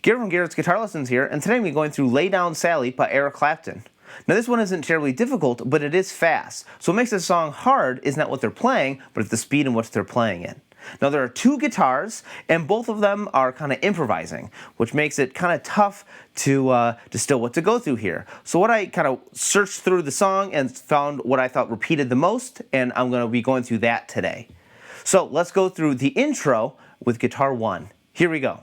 Garret from Garret's Guitar Lessons here, and today we're going through Lay Down Sally by Eric Clapton. Now this one isn't terribly difficult, but it is fast. So what makes this song hard is not what they're playing, but it's the speed in which they're playing it. Now there are two guitars, and both of them are kind of improvising, which makes it kind of tough to distill what to go through here. So what I kind of searched through the song and found what I thought repeated the most, and I'm going to be going through that today. So let's go through the intro with guitar 1. Here we go.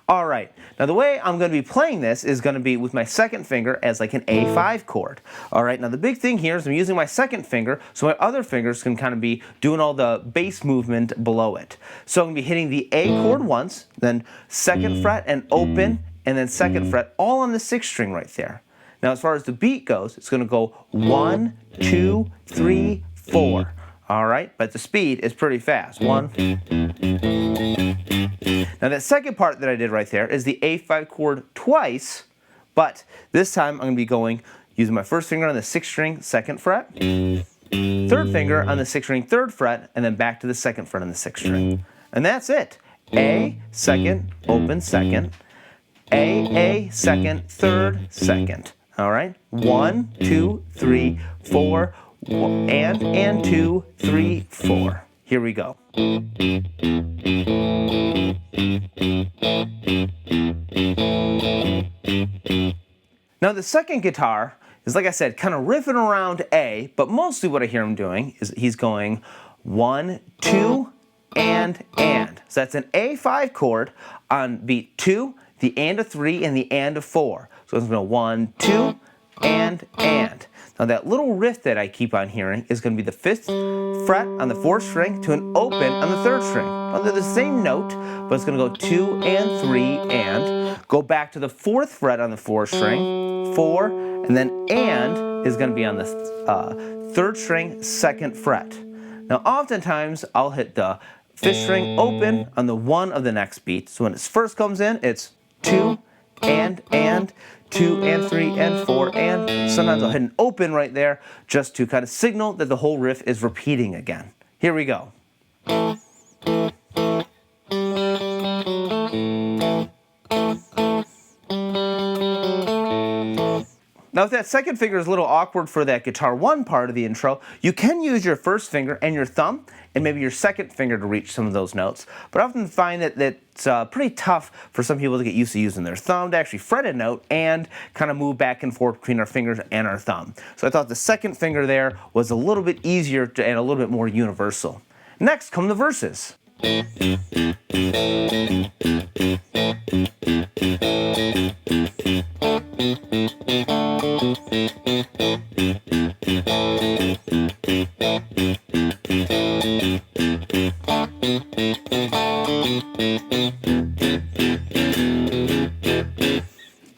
Alright, now the way I'm going to be playing this is going to be with my second finger as like an A5 chord. Alright, now the big thing here is I'm using my second finger so my other fingers can kind of be doing all the bass movement below it. So I'm going to be hitting the A chord once, then second fret and open, and then second fret all on the 6th string right there. Now as far as the beat goes, it's going to go 1, 2, 3, 4. Alright, but the speed is pretty fast. 1. Now that second part that I did right there is the A5 chord twice, but this time I'm going to be going using my first finger on the 6th string, 2nd fret, third finger on the 6th string, 3rd fret, and then back to the 2nd fret on the 6th string. And that's it. A, second, open, second, A, second, third, second. Alright? 1, 2, 3, 4, and 2, 3, 4. Here we go. Now the second guitar is, like I said, kind of riffing around A, but mostly what I hear him doing is he's going 1, 2, and. So that's an A5 chord on beat 2, the and of 3, and the and of 4. So it's going to go 1, 2, and. Now that little riff that I keep on hearing is going to be the 5th fret on the 4th string to an open on the 3rd string. Now they're the same note, but it's going to go 2 and 3 and. Go back to the 4th fret on the 4th string, 4, and then and is going to be on the 3rd string, 2nd fret. Now oftentimes I'll hit the 5th string open on the 1 of the next beat. So when it first comes in, it's 2 and 2 and 3 and 4 and. Sometimes I'll hit an open right there just to kind of signal that the whole riff is repeating again. Here we go. Now if that second finger is a little awkward for that guitar 1 part of the intro, you can use your first finger and your thumb and maybe your second finger to reach some of those notes. But I often find that it's pretty tough for some people to get used to using their thumb to actually fret a note and kind of move back and forth between our fingers and our thumb. So I thought the second finger there was a little bit easier and a little bit more universal. Next come the verses.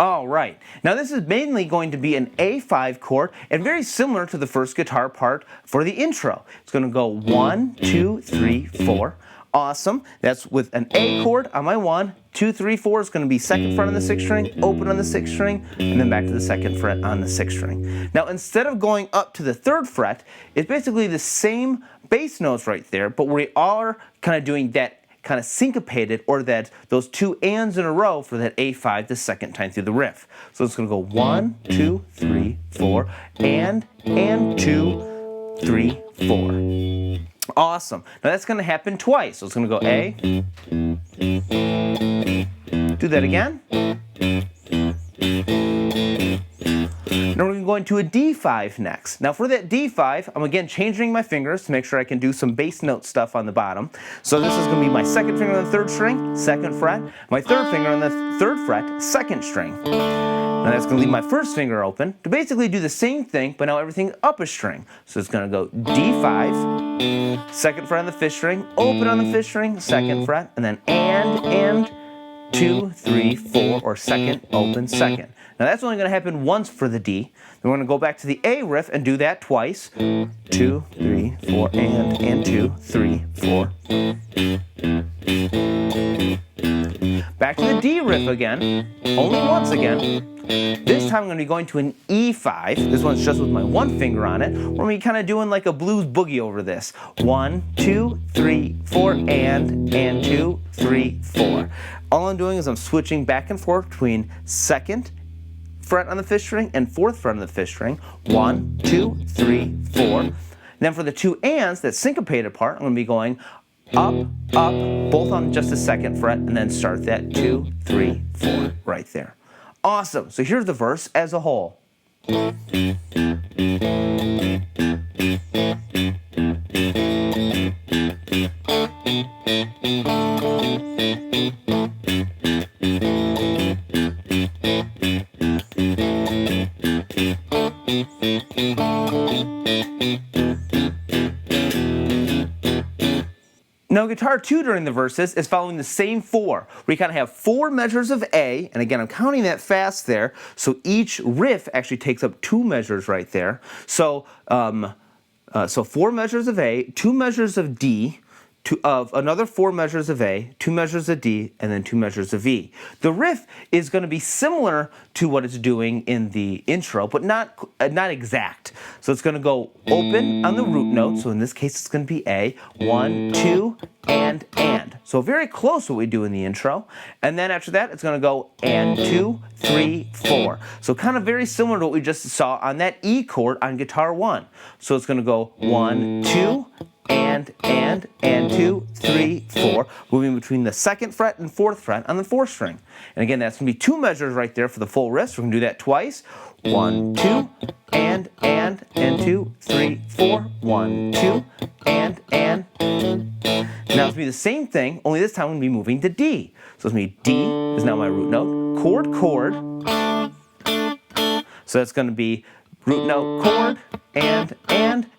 Alright, now this is mainly going to be an A5 chord and very similar to the first guitar part for the intro. It's going to go 1, 2, 3, 4. Awesome. That's with an A chord on my 1, 2, 3, 4 is going to be 2nd fret on the 6th string, open on the 6th string, and then back to the 2nd fret on the 6th string. Now instead of going up to the 3rd fret, it's basically the same bass notes right there, but we are kind of doing that kind of syncopated, or that those 2 ands in a row for that A5 the second time through the riff. So it's going to go 1, 2, 3, 4, and 2, 3, 4. Awesome. Now that's going to happen twice. So it's going to go A. Do that again. Now we're going to a D5 next. Now for that D5, I'm again changing my fingers to make sure I can do some bass note stuff on the bottom. So this is going to be my second finger on the 3rd string, 2nd fret, my third finger on the 3rd fret, 2nd string. Now that's going to leave my first finger open to basically do the same thing, but now everything up a string. So it's going to go D5, 2nd fret on the 5th string, open on the 5th string, 2nd fret, and then and 2, 3, 4, or 2nd, open, 2nd. Now that's only going to happen once for the D. Then we're going to go back to the A riff and do that twice. 2, 3, 4, and 2, 3, 4. Back to the D riff again, only once again. This time I'm going to be going to an E5. This one's just with my one finger on it. We're going to be kind of doing like a blues boogie over this. 1, 2, 3, 4, and 2, 3, 4. All I'm doing is I'm switching back and forth between second fret on the fifth string and fourth fret on the fifth string. 1, 2, 3, 4. Then for the two ands, that syncopated part, I'm going to be going up, up, both on just the second fret, and then start that 2, 3, 4 right there. Awesome. So here's the verse as a whole. Now, guitar 2 during the verses is following the same 4. We kind of have 4 measures of A, and again, I'm counting that fast there, so each riff actually takes up 2 measures right there. So 4 measures of A, 2 measures of D, another 4 measures of A, 2 measures of D, and then 2 measures of E. The riff is going to be similar to what it's doing in the intro, but not exact. So it's going to go open on the root note, so in this case it's going to be A, 1, 2, and. So very close to what we do in the intro. And then after that it's going to go and 2, 3, 4. So kind of very similar to what we just saw on that E chord on guitar 1. So it's going to go 1, 2, and 2, 3, 4, moving between the second fret and fourth fret on the fourth string. And again, that's going to be 2 measures right there for the full riff. So we're going to do that twice. 1, 2, and 2, 3, 4. 1, 2, and. Now it's going to be the same thing, only this time I'm going to be moving to D. So it's going to be D is now my root note, chord. So that's going to be root note, chord, and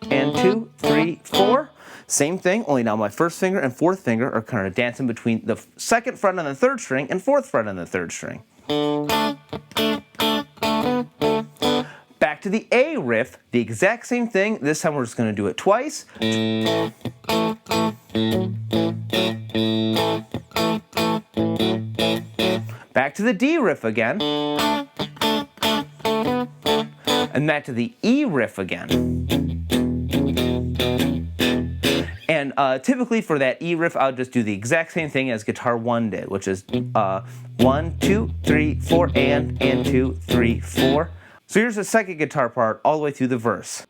2, 3, 4. Same thing, only now my first finger and fourth finger are kind of dancing between the second fret on the third string and fourth fret on the third string. Back to the A riff, the exact same thing. This time we're just going to do it twice. Back to the D riff again. And back to the E riff again. And typically for that E riff, I'll just do the exact same thing as guitar 1 did, which is 1, 2, 3, 4, and 2, 3, 4. So here's the second guitar part all the way through the verse.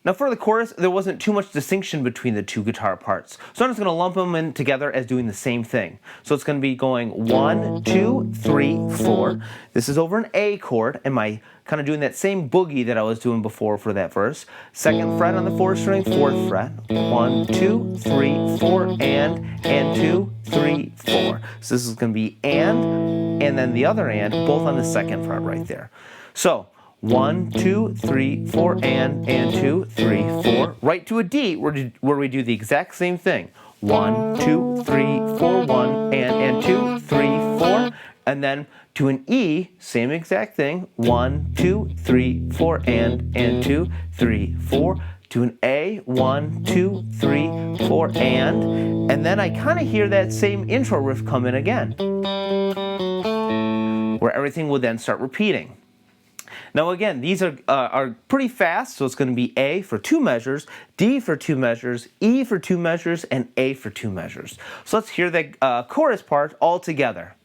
Now for the chorus, there wasn't too much distinction between the two guitar parts. So I'm just going to lump them in together as doing the same thing. So it's going to be going 1, 2, 3, 4. This is over an A chord, and my kind of doing that same boogie that I was doing before for that verse. Second fret on the fourth string, fourth fret. 1, 2, 3, 4, and 2, 3, 4. So this is going to be and then the other and, both on the second fret right there. So 1, 2, 3, 4, and 2, 3, 4. Right to a D where we do the exact same thing. 1, 2, 3, 4, 1, and 2, 3, 4. And then to an E, same exact thing. 1, 2, 3, 4, and 2, 3, 4. To an A, 1, 2, 3, 4, and then I kind of hear that same intro riff come in again, where everything will then start repeating. Now again, these are pretty fast, so it's going to be A for 2 measures, D for 2 measures, E for 2 measures, and A for 2 measures. So let's hear the chorus part all together.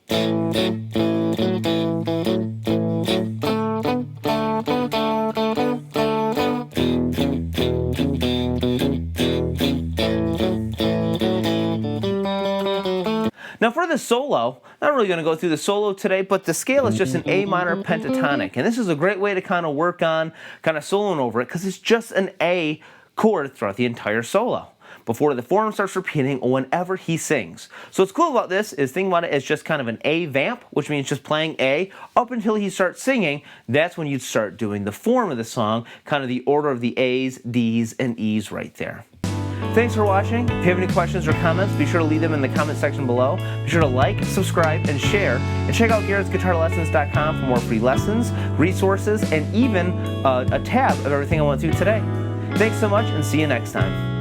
Now for the solo, not really going to go through the solo today, but the scale is just an A minor pentatonic. And this is a great way to kind of work on kind of soloing over it, because it's just an A chord throughout the entire solo, before the form starts repeating or whenever he sings. So what's cool about this is, think about it as just kind of an A vamp, which means just playing A up until he starts singing. That's when you'd start doing the form of the song, kind of the order of the A's, D's, and E's right there. Thanks for watching. If you have any questions or comments, be sure to leave them in the comment section below. Be sure to like, subscribe, and share. And check out Garret'sGuitarLessons.com for more free lessons, resources, and even a tab of everything I went through today. Thanks so much, and see you next time.